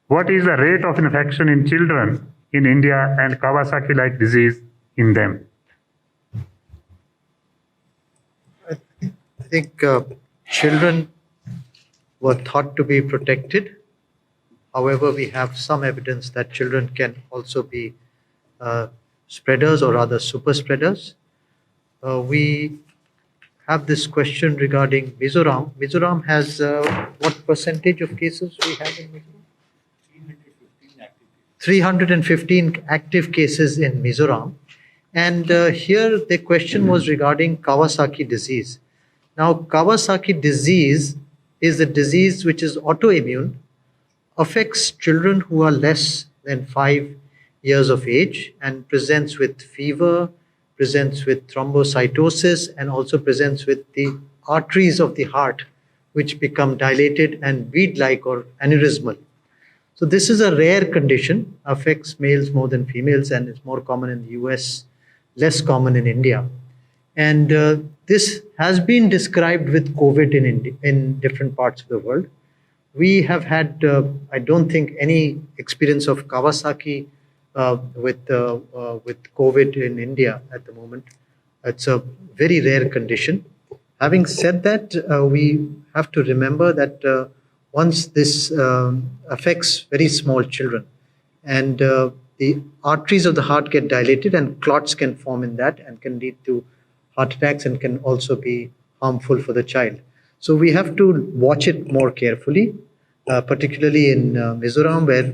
what is the rate of infection in children in India and Kawasaki-like disease in them? I think children were thought to be protected. However, we have some evidence that children can also be spreaders, or rather super spreaders. We have this question regarding Mizoram. Mizoram has what percentage of cases we have in Mizoram? 315 active cases in Mizoram. And here the question was regarding Kawasaki disease. Now, Kawasaki disease is a disease which is autoimmune, affects children who are less than 5 years of age, and presents with fever, presents with thrombocytosis, and also presents with the arteries of the heart which become dilated and bead-like or aneurysmal. So this is a rare condition, affects males more than females, and is more common in the US, less common in India. And this has been described with COVID in different parts of the world. We have had, I don't think, any experience of Kawasaki with COVID in India at the moment. It's a very rare condition. Having said that, we have to remember that once this affects very small children, and the arteries of the heart get dilated and clots can form in that and can lead to heart attacks and can also be harmful for the child. So we have to watch it more carefully, particularly in Mizoram, where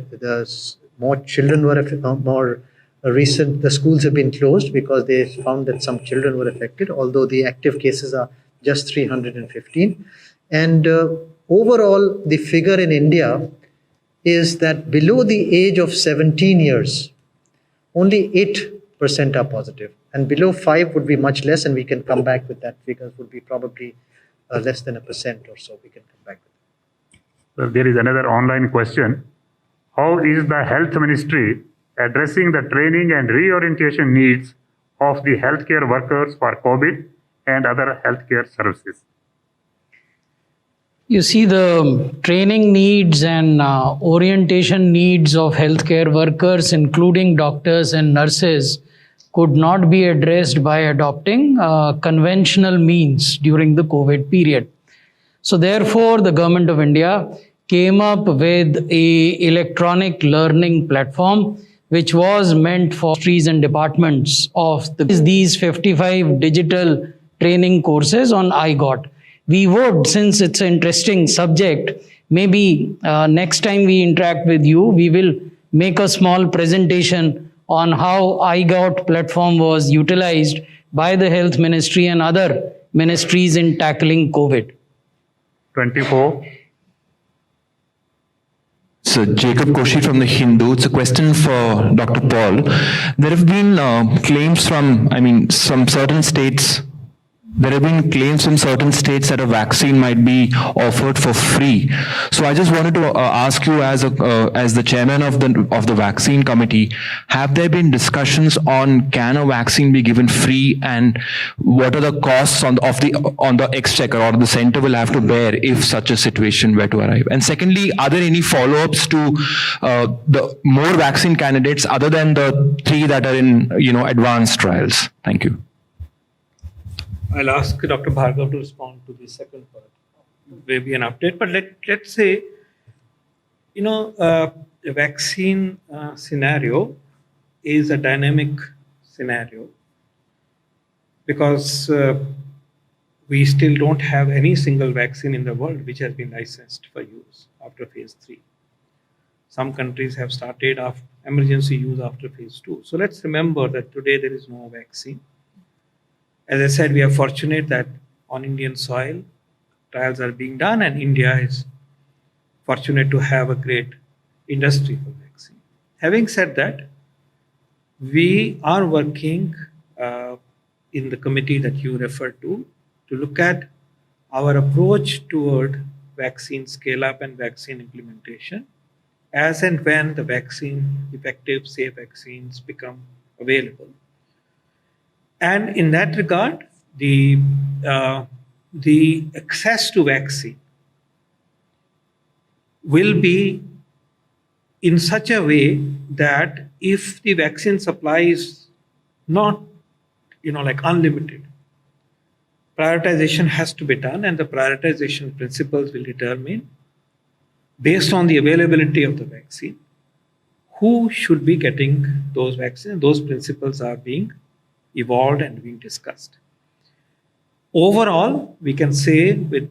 more children were more recent. The schools have been closed because they found that some children were affected, although the active cases are just 315. And overall, the figure in India is that below the age of 17 years, only 8% are positive. And below 5 would be much less, and we can come back with that figure, would be probably less than 1% or so. We can come back with So there is another online question. How is the health ministry addressing the training and reorientation needs of the healthcare workers for COVID and other healthcare services? You see, the training needs and orientation needs of healthcare workers, including doctors and nurses, could not be addressed by adopting conventional means during the COVID period. So therefore, the government of India came up with an electronic learning platform which was meant for ministries and departments of these 55 digital training courses on iGOT. We would, since it's an interesting subject, maybe next time we interact with you, we will make a small presentation on how iGOT platform was utilized by the health ministry and other ministries in tackling COVID. 24. So Jacob Koshi from the Hindu. It's a question for Dr. Paul. There have been claims from, some certain states. There have been claims from certain states that a vaccine might be offered for free. So I just wanted to ask you, as the chairman of the vaccine committee, have there been discussions on can a vaccine be given free, and what are the costs on the exchequer or the center will have to bear if such a situation were to arrive? And secondly, are there any follow-ups to the more vaccine candidates other than the 3 that are in advanced trials? Thank you. I'll ask Dr. Bhargav to respond to the second part. Maybe an update, but let's say, the vaccine scenario is a dynamic scenario because we still don't have any single vaccine in the world which has been licensed for use after phase 3. Some countries have started emergency use after phase 2. So let's remember that today there is no vaccine. As I said, we are fortunate that on Indian soil, trials are being done, and India is fortunate to have a great industry for vaccine. Having said that, we are working in the committee that you referred to look at our approach toward vaccine scale-up and vaccine implementation as and when the vaccine, effective, safe vaccines become available. And in that regard, the access to vaccine will be in such a way that if the vaccine supply is not, like unlimited, prioritization has to be done, and the prioritization principles will determine, based on the availability of the vaccine, who should be getting those vaccines. Those principles are being evolved and being discussed. Overall, we can say with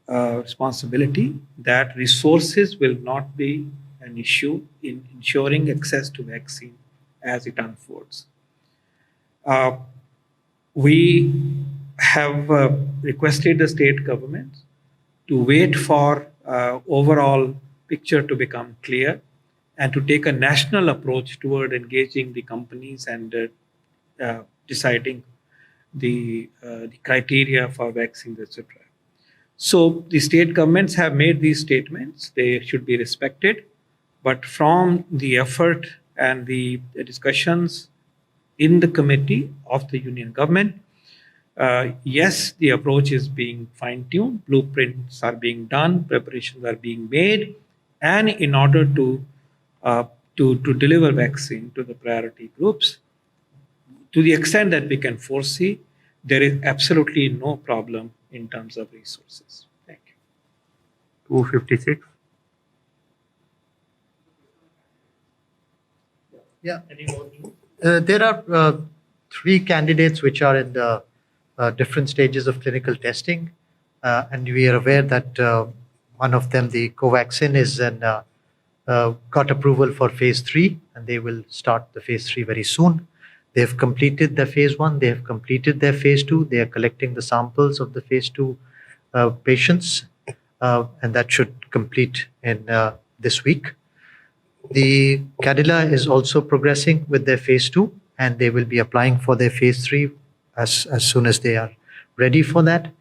responsibility that resources will not be an issue in ensuring access to vaccine as it unfolds. We have requested the state governments to wait for overall picture to become clear and to take a national approach toward engaging the companies and deciding the criteria for vaccines, etc. So the state governments have made these statements. They should be respected. But from the effort and the discussions in the committee of the union government, yes, the approach is being fine-tuned. Blueprints are being done. Preparations are being made. And in order to deliver vaccine to the priority groups, to the extent that we can foresee, there is absolutely no problem in terms of resources. Thank you. 256. Yeah. There are 3 candidates which are in the different stages of clinical testing. And we are aware that one of them, the Covaxin, is got approval for phase 3, and they will start the phase 3 very soon. They have completed their phase 1, they have completed their phase 2, they are collecting the samples of the phase 2 patients, and that should complete in this week. The Cadila is also progressing with their phase 2, and they will be applying for their phase 3 as soon as they are ready for that.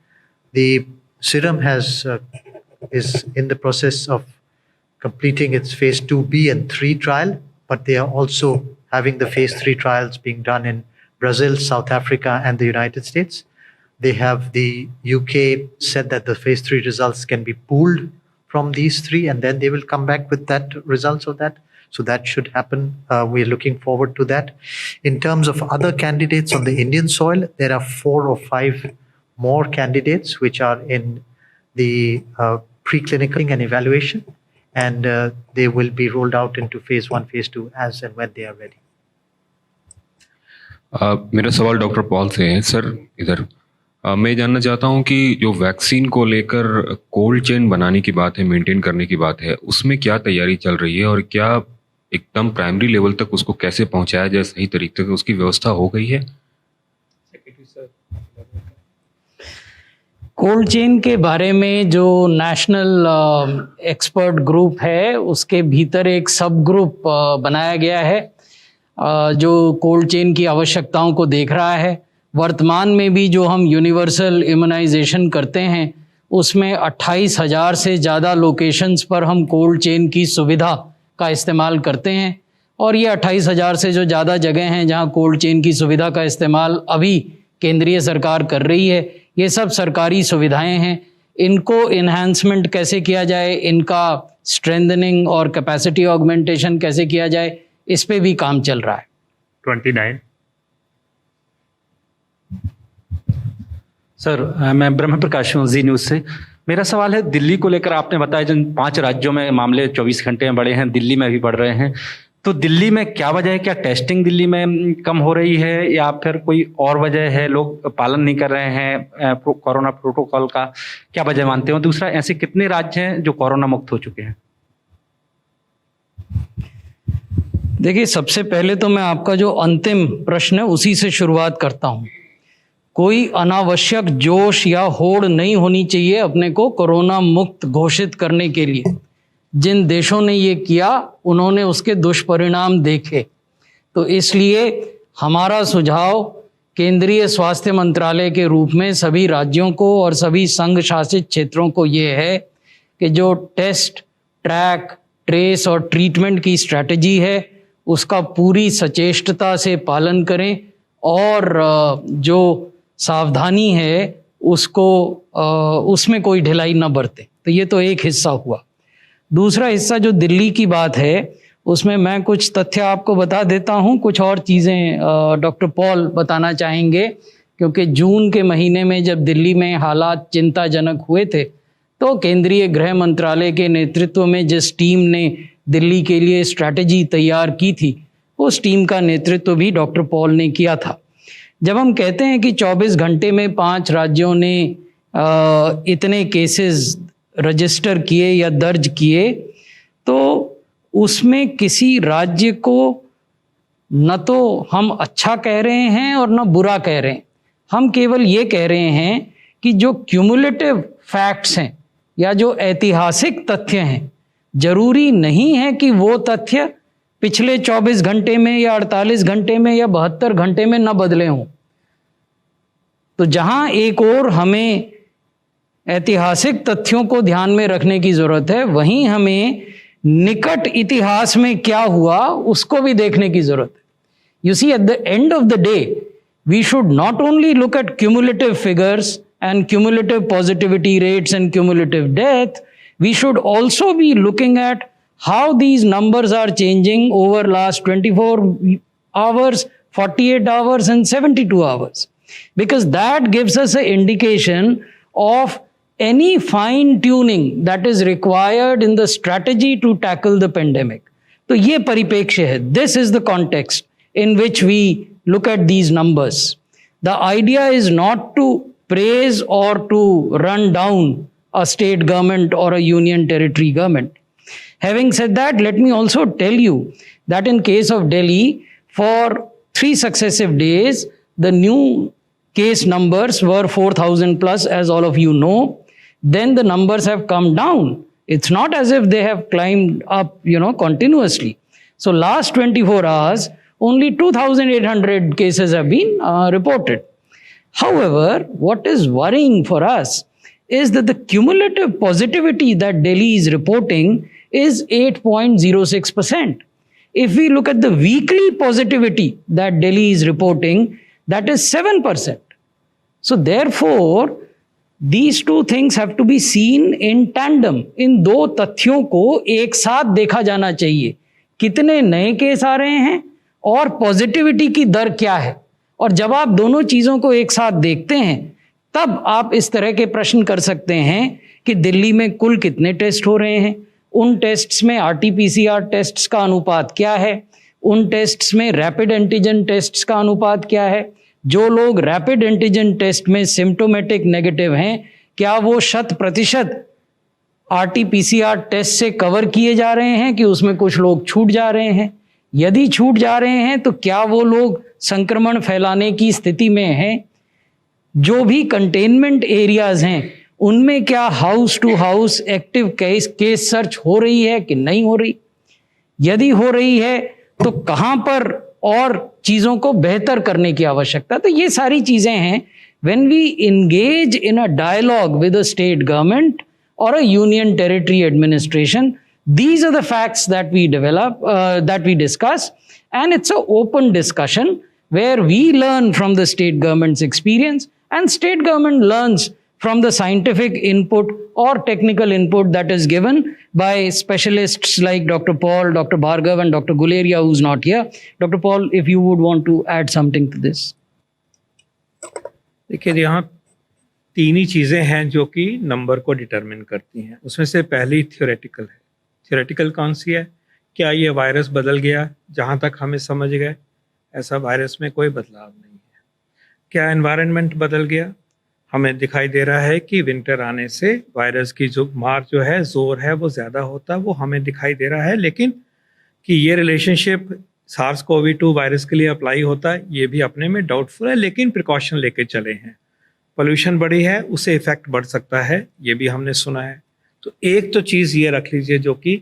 The Serum is in the process of completing its phase 2B and 3 trial, but they are also having the phase 3 trials being done in Brazil, South Africa, and the United States. They have the UK said that the phase 3 results can be pooled from these 3, and then they will come back with that results of that. So that should happen. We're looking forward to that. In terms of other candidates on the Indian soil, there are 4 or 5 more candidates which are in the preclinical and evaluation, and they will be rolled out into phase 1, phase 2 as and when they are ready. मेरा सवाल doctor Paul से है sir. इधर मैं जानना चाहता हूं कि जो वैक्सीन को लेकर कोल्ड चेन बनाने की बात है, मेंटेन करने की बात है, उसमें क्या तैयारी चल रही है और क्या एकदम प्राइमरी लेवल तक उसको कैसे पहुंचाया जाए सही तरीके से, उसकी व्यवस्था हो गई है? कोल्ड चेन के बारे में जो नेशनल एक्सपर्ट ग्रुप है उसके भीतर एक सब ग्रुप बनाया गया है जो कोल्ड चेन की आवश्यकताओं को देख रहा है। वर्तमान में भी जो हम यूनिवर्सल इम्यूनाइजेशन करते हैं उसमें 28,000 से ज़्यादा लोकेशंस पर हम कोल्ड चेन की सुविधा का इस्तेमाल करते हैं, और ये 28,000 से जो ज़्यादा जगह हैं जहां कोल्ड चेन की सुविधा का इस्तेमाल अभी केंद्रीय सरकार कर रही है, ये सब सरकारी सुविधाएं हैं। इनको इन्हांसमेंट कैसे किया जाए, इनका स्ट्रेंथनिंग और कैपेसिटी ऑगमेंटेशन कैसे किया जाए, इस पे भी काम चल रहा है। 29. सर मैं ब्रह्म प्रकाश हूँ जी न्यूज़ से। मेरा सवाल है दिल्ली को लेकर। आपने बताया जिन 5 राज्यों में मामले 24 घंटे में बढ़े हैं, दिल्ली में भी बढ़ रहे हैं, तो दिल्ली में क्या वजह है? क्या टेस्टिंग दिल्ली में कम हो रही है या फिर कोई और वजह है? लोग पालन नहीं कर रहे हैं कोरोना प्रोटोकॉल का, क्या वजह मानते हो? दूसरा, ऐसे कितने राज्य हैं जो कोरोना मुक्त हो चुके हैं? देखिए, सबसे पहले तो मैं आपका जो अंतिम प्रश्न है उसी से शुरुआत करता हूँ। कोई अनावश्यक जोश या होड़ नहीं होनी चाहिए अपने को कोरोना मुक्त घोषित करने के लिए। जिन देशों ने ये किया उन्होंने उसके दुष्परिणाम देखे, तो इसलिए हमारा सुझाव केंद्रीय स्वास्थ्य मंत्रालय के रूप में सभी राज्यों को और सभी संघ शासित क्षेत्रों को ये है कि जो टेस्ट, ट्रैक, ट्रेस और ट्रीटमेंट की स्ट्रैटेजी है उसका पूरी सचेष्टता से पालन करें, और जो सावधानी है उसको उसमें कोई ढिलाई न बरते। तो ये तो एक हिस्सा हुआ। दूसरा हिस्सा जो दिल्ली की बात है उसमें मैं कुछ तथ्य आपको बता देता हूँ, कुछ और चीज़ें डॉक्टर पॉल बताना चाहेंगे, क्योंकि जून के महीने में जब दिल्ली में हालात चिंताजनक हुए थे तो केंद्रीय गृह मंत्रालय के नेतृत्व में जिस टीम ने दिल्ली के लिए स्ट्रैटेजी तैयार की थी उस टीम का नेतृत्व भी डॉक्टर पॉल ने किया था। जब हम कहते हैं कि 24 घंटे में 5 राज्यों ने इतने केसेस रजिस्टर किए या दर्ज किए, तो उसमें किसी राज्य को न तो हम अच्छा कह रहे हैं और न बुरा कह रहे हैं। हम केवल ये कह रहे हैं कि जो क्यूमुलेटिव फैक्ट्स हैं या जो ऐतिहासिक तथ्य हैं, जरूरी नहीं है कि वो तथ्य पिछले 24 घंटे में या 48 घंटे में या 72 घंटे में न बदले हों। तो जहां एक और हमें ऐतिहासिक तथ्यों को ध्यान में रखने की जरूरत है, वहीं हमें निकट इतिहास में क्या हुआ उसको भी देखने की जरूरत है। You see, at the end of the day we should not only look at cumulative figures and cumulative positivity rates and cumulative death, we should also be looking at how these numbers are changing over last 24 hours, 48 hours and 72 hours. because that gives us an indication of any fine tuning that is required in the strategy to tackle the pandemic. तो ये परिप्रेक्ष्य है. This is the context in which we look at these numbers. The idea is not to praise or to run down a state government or a union territory government. Having said that, let me also tell you that in case of Delhi, for 3 successive days, the new case numbers were 4,000 plus, as all of you know. Then the numbers have come down. It's not as if they have climbed up, continuously. So last 24 hours, only 2,800 cases have been reported. However, what is worrying for us is that the cumulative positivity that Delhi is reporting is 8.06%. If we look at the weekly positivity that Delhi is reporting, that is 7%. So therefore, these two things have to be seen in tandem. इन दो तथ्यों को एक साथ देखा जाना चाहिए. कितने नए केस आ रहे हैं और पॉजिटिविटी की दर क्या है. और जब आप दोनों चीज़ों को एक साथ देखते हैं, तब आप इस तरह के प्रश्न कर सकते हैं कि दिल्ली में कुल कितने टेस्ट हो रहे हैं, उन टेस्ट्स में RT-PCR टेस्ट्स का अनुपात क्या है, उन टेस्ट्स में रैपिड एंटीजन टेस्ट्स का अनुपात क्या है, जो लोग रैपिड एंटीजन टेस्ट में सिम्टोमेटिक नेगेटिव हैं, क्या वो 100% RT-PCR टेस्ट से कवर किए जा रहे हैं कि उसमें कुछ लोग छूट जा रहे हैं. यदि छूट जा रहे हैं तो क्या वो लोग संक्रमण फैलाने की स्थिति में हैं. जो भी कंटेनमेंट एरियाज हैं उनमें क्या house to house active case search हो रही है कि नहीं हो रही. यदि हो रही है तो कहाँ पर और चीज़ों को बेहतर करने की आवश्यकता. तो ये सारी चीज़ें हैं. When we engage in a dialogue with a state government or a union territory administration, these are the facts that we develop, that we discuss, and it's an open discussion where we learn from the state government's experience and state government learns from the scientific input or technical input that is given by specialists like Dr. Paul, Dr. Bhargav and Dr. Guleria, who's not here. Dr. Paul, if you would want to add something to this. देखिए, यहाँ 3 ही चीज़ें हैं जो कि number को determine करती हैं. उसमें से पहली थ्योरेटिकल है. थ्योरेटिकल कौन सी है? क्या ये वायरस बदल गया? जहाँ तक हमें समझ गए ऐसा वायरस में कोई बदलाव नहीं है. क्या एनवायरनमेंट बदल गया? हमें दिखाई दे रहा है कि विंटर आने से वायरस की जो मार जो है, जोर है, वो ज़्यादा होता है, वो हमें दिखाई दे रहा है. लेकिन कि ये रिलेशनशिप SARS-CoV-2 वायरस के लिए अप्लाई होता है, ये भी अपने में डाउटफुल है. लेकिन प्रिकॉशन लेके चले हैं. पोल्यूशन बढ़ी है, उससे इफेक्ट बढ़ सकता है, ये भी हमने सुना है. तो एक तो चीज़ ये रख लीजिए जो कि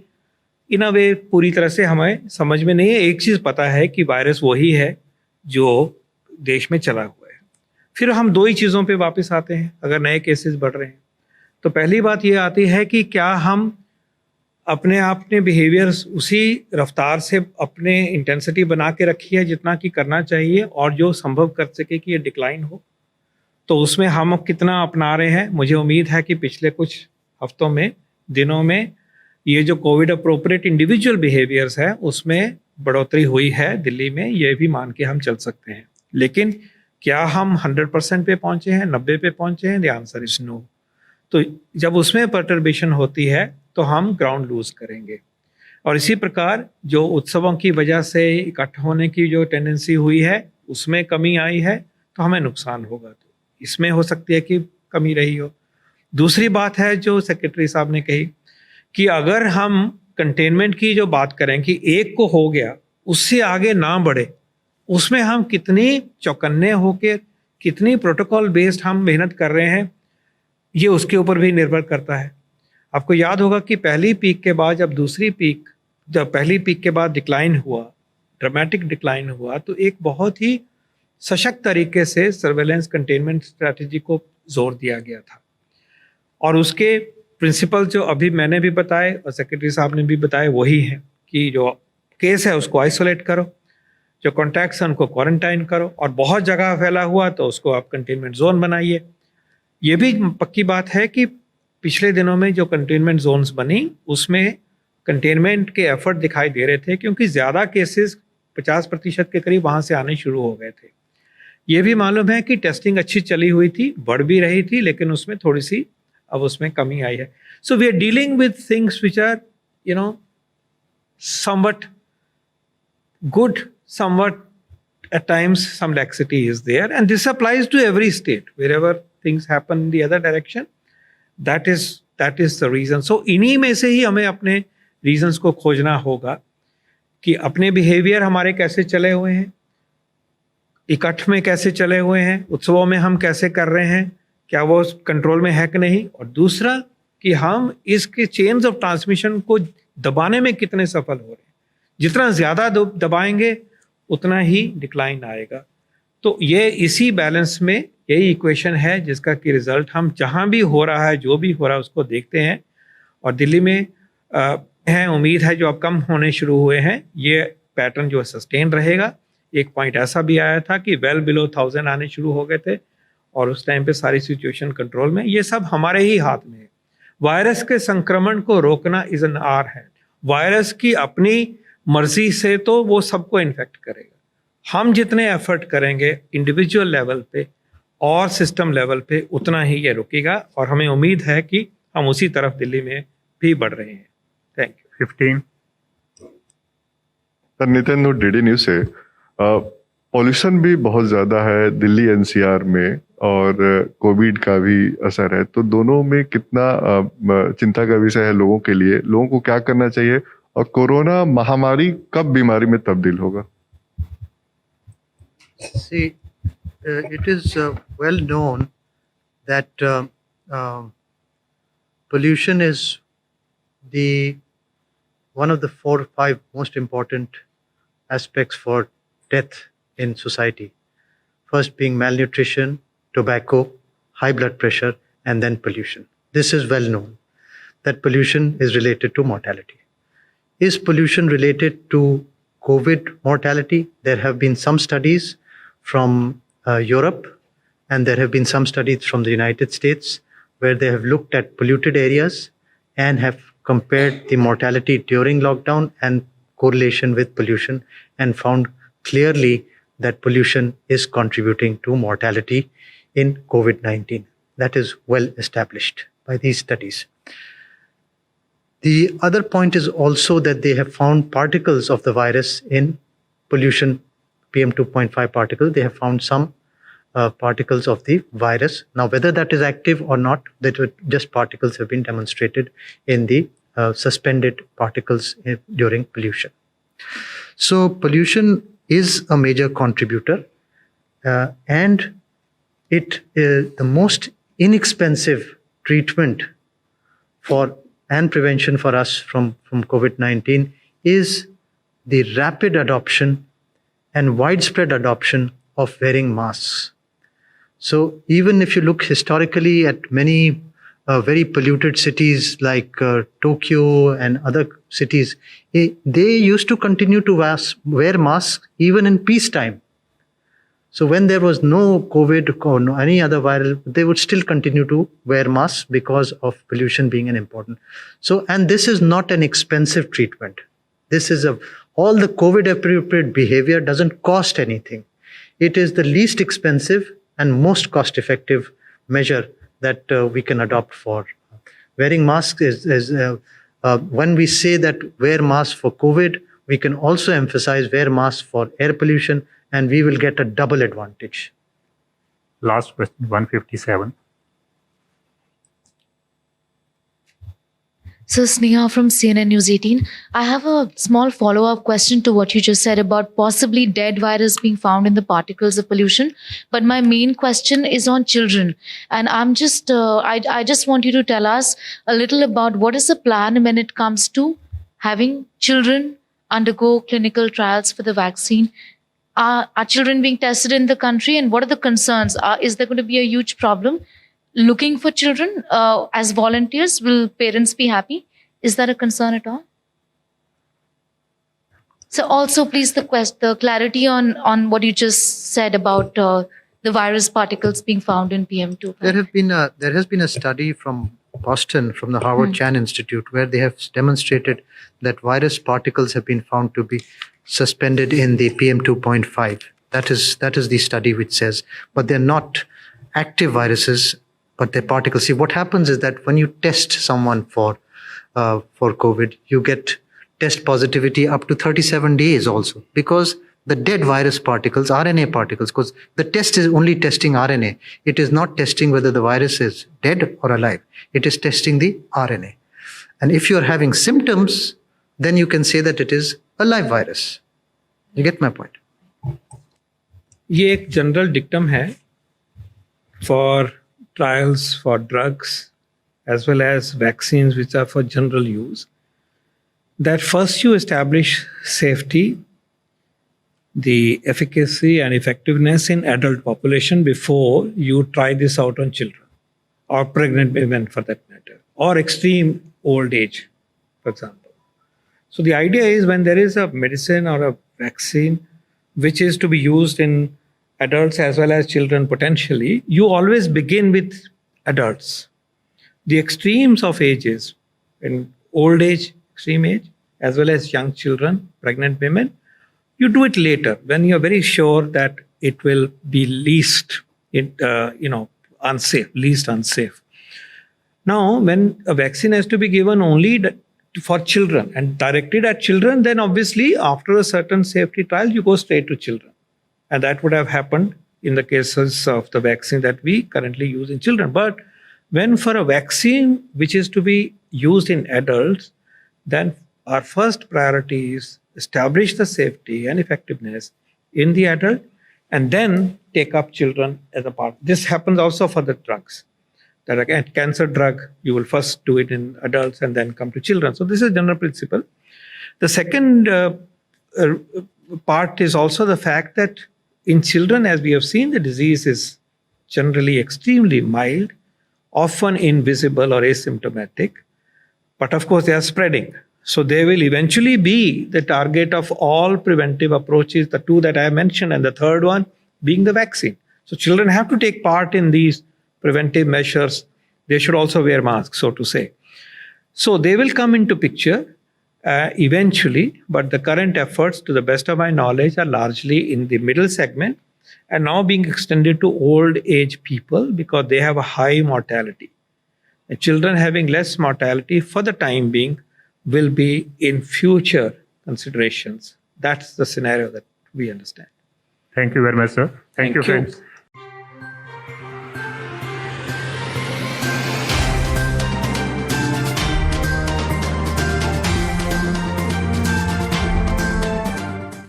इन अ वे पूरी तरह से हमें समझ में नहीं है. एक चीज़ पता है कि वायरस वही है जो देश में चला हुआ है. फिर हम 2 ही चीज़ों पे वापस आते हैं. अगर नए केसेस बढ़ रहे हैं तो पहली बात ये आती है कि क्या हम अपने बिहेवियर्स उसी रफ्तार से अपने इंटेंसिटी बना के रखी है जितना कि करना चाहिए और जो संभव कर सके कि ये डिक्लाइन हो. तो उसमें हम कितना अपना रहे हैं. मुझे उम्मीद है कि पिछले कुछ हफ्तों में, दिनों में ये जो कोविड अप्रोप्रिएट इंडिविजुअल बिहेवियर्स है उसमें बढ़ोतरी हुई है दिल्ली में, ये भी मान के हम चल सकते हैं. लेकिन क्या हम 100% पे पहुंचे हैं, 90 पे पहुंचे हैं? The answer is no. तो जब उसमें परटर्बेशन होती है तो हम ग्राउंड लूज करेंगे. और इसी प्रकार जो उत्सवों की वजह से इकट्ठा होने की जो टेंडेंसी हुई है उसमें कमी आई है तो हमें नुकसान होगा. तो इसमें हो सकती है कि कमी रही हो. दूसरी बात है जो सेक्रेटरी साहब ने कही कि अगर हम कंटेनमेंट की जो बात करें कि एक को हो गया उससे आगे ना बढ़े, उसमें हम कितनी चौकन्ने होकर कितनी प्रोटोकॉल बेस्ड हम मेहनत कर रहे हैं, ये उसके ऊपर भी निर्भर करता है. आपको याद होगा कि पहली पीक के बाद जब पहली पीक के बाद डिक्लाइन हुआ, ड्रामेटिक डिक्लाइन हुआ, तो एक बहुत ही सशक्त तरीके से सर्वेलेंस कंटेनमेंट स्ट्रैटेजी को जोर दिया गया था. और उसके प्रिंसिपल जो अभी मैंने भी बताए और सेक्रेटरी साहब ने भी बताए वही है कि जो केस है उसको आइसोलेट करो, जो कॉन्टैक्ट्स हैं उनको क्वारंटाइन करो, और बहुत जगह फैला हुआ तो उसको आप कंटेनमेंट जोन बनाइए. ये भी पक्की बात है कि पिछले दिनों में जो कंटेनमेंट जोन्स बनी उसमें कंटेनमेंट के एफर्ट दिखाई दे रहे थे क्योंकि ज़्यादा केसेस 50% के करीब वहाँ से आने शुरू हो गए थे. ये भी मालूम है कि टेस्टिंग अच्छी चली हुई थी, बढ़ भी रही थी, लेकिन उसमें थोड़ी सी अब उसमें कमी आई है. So we are dealing with things which are somewhat good, somewhat at times some laxity is there, and this applies to every state. Wherever things happen in the other direction, that is the reason. So इन्हीं में से ही हमें अपने reasons को खोजना होगा कि अपने behavior हमारे कैसे चले हुए हैं, इकट्ठ में कैसे चले हुए हैं, उत्सवों में हम कैसे कर रहे हैं, क्या वो कंट्रोल में है कि नहीं, और दूसरा कि हम इसके चेन्स ऑफ ट्रांसमिशन को दबाने में कितने सफल हो रहे हैं. जितना ज़्यादा दबाएंगे उतना ही डिक्लाइन आएगा. तो ये इसी बैलेंस में यही इक्वेशन है जिसका कि रिजल्ट हम जहाँ भी हो रहा है, जो भी हो रहा है, उसको देखते हैं. और दिल्ली में है, उम्मीद है जो अब कम होने शुरू हुए हैं, ये पैटर्न जो सस्टेन रहेगा. एक पॉइंट ऐसा भी आया था कि वेल बिलो 1000 आने शुरू हो गए थे और उस टाइम पे सारी सिचुएशन कंट्रोल में. ये सब हमारे ही हाथ में है. वायरस के संक्रमण को रोकना is an hour hand. Virus की अपनी मर्जी से तो वो सबको इन्फेक्ट करेगा. हम जितने एफर्ट करेंगे इंडिविजुअल लेवल पे और सिस्टम लेवल पे, उतना ही ये रुकेगा. और हमें उम्मीद है कि हम उसी तरफ दिल्ली में भी बढ़ रहे हैं. Thank you. 15. सर नितिन नो डीडी न्यूज से पॉल्यूशन भी बहुत ज़्यादा है दिल्ली एनसीआर में और कोविड का भी असर है, तो दोनों में कितना चिंता का विषय है लोगों के लिए. लोगों को क्या करना चाहिए और कोरोना महामारी कब बीमारी में तब्दील होगा? See, it is well known that pollution is one of the 4 or 5 most important aspects for death in society. First being malnutrition, tobacco, high blood pressure, and then pollution. This is well known that pollution is related to mortality. Is pollution related to COVID mortality? There have been some studies from Europe, and there have been some studies from the United States where they have looked at polluted areas and have compared the mortality during lockdown and correlation with pollution, and found clearly that pollution is contributing to mortality in COVID-19. That is well established by these studies. The other point is also that they have found particles of the virus in pollution, PM2.5 particles. They have found some particles of the virus. Now, whether that is active or not, that just particles have been demonstrated in the suspended particles during pollution. So pollution is a major contributor, and it the most inexpensive treatment for and prevention for us from COVID-19 is the rapid adoption and widespread adoption of wearing masks. So even if you look historically at many very polluted cities like Tokyo and other cities, they used to continue to wear masks even in peacetime. So when there was no COVID or no any other viral, they would still continue to wear masks because of pollution being an important. So, and this is not an expensive treatment. This is all the COVID appropriate behavior doesn't cost anything. It is the least expensive and most cost effective measure that we can adopt for wearing masks. When we say that wear masks for COVID, we can also emphasize wear masks for air pollution, and we will get a double advantage. Last question, 157. So, Sneha from CNN News 18. I have a small follow-up question to what you just said about possibly dead virus being found in the particles of pollution. But my main question is on children. And I'm just, I just want you to tell us a little about what is the plan when it comes to having children undergo clinical trials for the vaccine. Are children being tested in the country, and what are the concerns? Is there going to be a huge problem looking for children as volunteers? Will parents be happy? Is that a concern at all? So also please the clarity on what you just said about the virus particles being found in PM2. There has been a study from Boston, from the Harvard Chan Institute, where they have demonstrated that virus particles have been found to be suspended in the PM2.5 That is the study which says, but they're not active viruses, but they're particles. See, what happens is that when you test someone for COVID, you get test positivity up to 37 days also, because the dead virus particles, RNA particles, because the test is only testing RNA. It is not testing whether the virus is dead or alive. It is testing the RNA. And if you're having symptoms, then you can say that it is a live virus. You get my point? ये एक general dictum है for trials for drugs as well as vaccines which are for general use, that first you establish safety, the efficacy and effectiveness in adult population before you try this out on children or pregnant women for that matter, or extreme old age, for example. So the idea is when there is a medicine or a vaccine which is to be used in adults as well as children potentially, you always begin with adults. The extremes of ages, in old age, extreme age, as well as young children, pregnant women, you do it later when you're very sure that it will be least unsafe. Now, when a vaccine has to be given only for children and directed at children, then obviously after a certain safety trial, you go straight to children. And that would have happened in the cases of the vaccine that we currently use in children. But when for a vaccine which is to be used in adults, then our first priority is establish the safety and effectiveness in the adult and then take up children as a part. This happens also for the drugs. That again, cancer drug, you will first do it in adults and then come to children. So this is a general principle. The second part is also the fact that in children, as we have seen, the disease is generally extremely mild, often invisible or asymptomatic. But of course, they are spreading. So they will eventually be the target of all preventive approaches, the two that I mentioned, and the third one being the vaccine. So children have to take part in these preventive measures. They should also wear masks, so to say. So they will come into picture eventually, but the current efforts, to the best of my knowledge, are largely in the middle segment and now being extended to old age people because they have a high mortality. And children having less mortality for the time being will be in future considerations. That's the scenario that we understand. Thank you very much, sir. Thank you, friends.